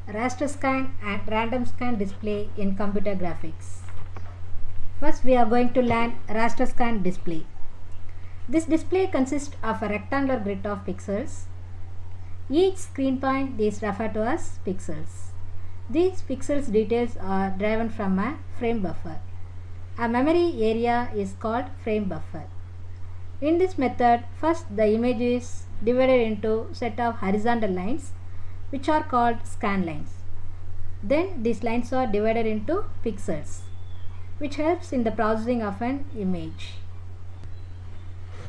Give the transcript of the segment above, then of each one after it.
raster scan and random scan display in computer graphics. First we are going to learn raster scan display. This display consists of a rectangular grid of pixels. Each screen point is referred to as pixels. These pixels details are driven from a frame buffer. A memory area is called frame buffer. In this method, first the image is divided into set of horizontal lines which are called scan lines. Then these lines are divided into pixels, which helps in the processing of an image.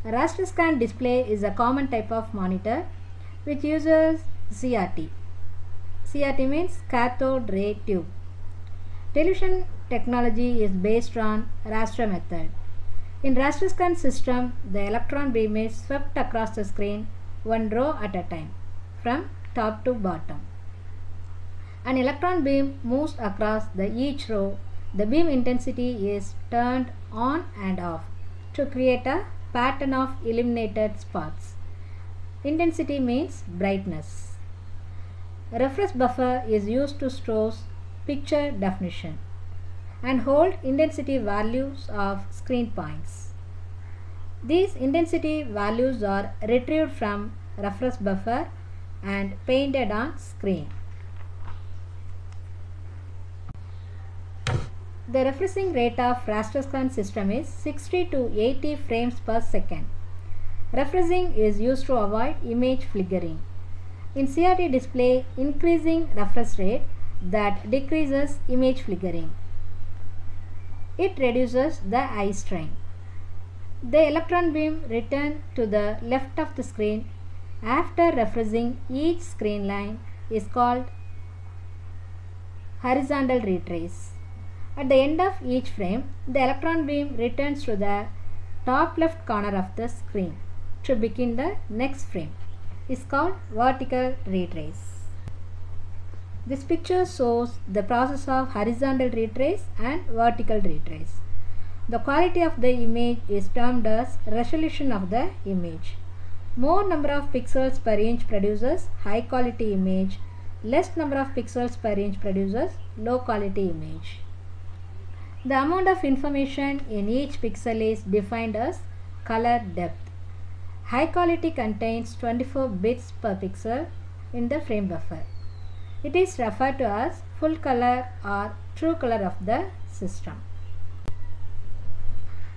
A raster scan display is a common type of monitor which uses CRT. CRT means cathode ray tube. Television technology is based on raster method. In raster scan system, the electron beam is swept across the screen one row at a time from top to bottom. An electron beam moves across each row. The beam intensity is turned on and off to create a pattern of illuminated spots. Intensity means brightness. Reference buffer is used to store picture definition and hold intensity values of screen points. These intensity values are retrieved from reference buffer and painted on screen. The refreshing rate of raster scan system is 60 to 80 frames per second. Refreshing is used to avoid image flickering. In CRT display, increasing refresh rate that decreases image flickering. It reduces the eye strain. The electron beam returns to the left of the screen after refreshing each screen line is called horizontal retrace. At the end of each frame, the electron beam returns to the top left corner of the screen to begin the next frame. It is called vertical retrace. This picture shows the process of horizontal retrace and vertical retrace. The quality of the image is termed as resolution of the image. More number of pixels per inch produces high quality image. Less number of pixels per inch produces low quality image. The amount of information in each pixel is defined as color depth. High quality contains 24 bits per pixel in the frame buffer. It is referred to as full color or true color of the system.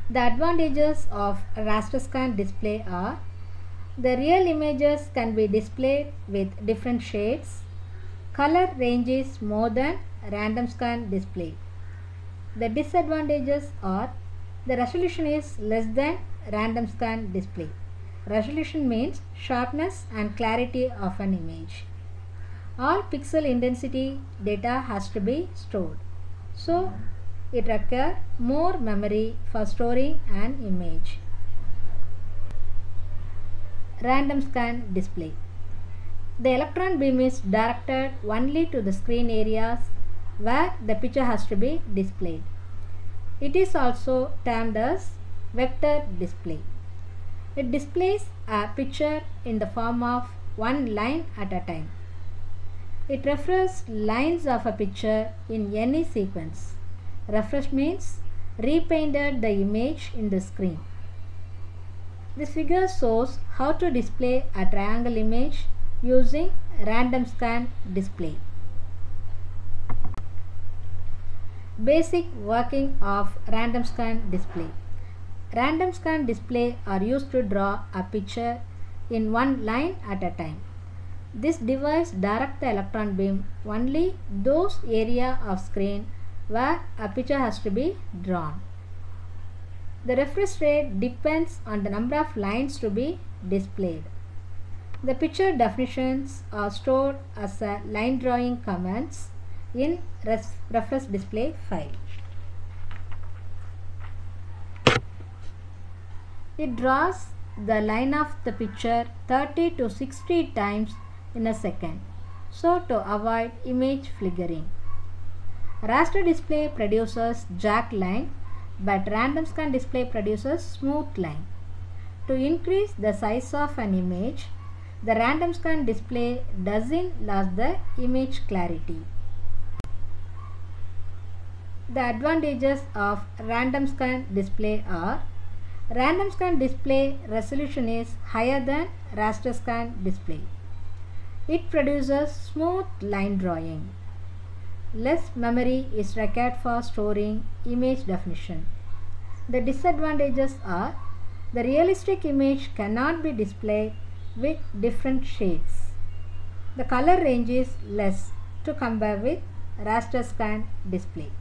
The advantages of raster scan display are: the real images can be displayed with different shades. Color range is more than random scan display. The disadvantages are: the resolution is less than random scan display. Resolution means sharpness and clarity of an image. All pixel intensity data has to be stored, so it requires more memory for storing an image. Random scan display. The electron beam is directed only to the screen areas where the picture has to be displayed. It is also termed as vector display. It displays a picture in the form of one line at a time. It refers lines of a picture in any sequence. Refresh means repainted the image in the screen. This figure shows how to display a triangle image using random scan display. Basic working of random scan display. Random scan display are used to draw a picture in one line at a time. This device directs the electron beam only those area of screen where a picture has to be drawn. The refresh rate depends on the number of lines to be displayed. The picture definitions are stored as a line drawing commands in reference display file. It draws the line of the picture 30 to 60 times in a second, so to avoid image flickering. Raster display produces jagged line, but random scan display produces smooth line. To increase the size of an image, the random scan display doesn't lose the image clarity. The advantages of random scan display are: random scan display resolution is higher than raster scan display. It produces smooth line drawing. Less memory is required for storing image definition. The disadvantages are: the realistic image cannot be displayed with different shades. The color range is less to compare with raster scan display.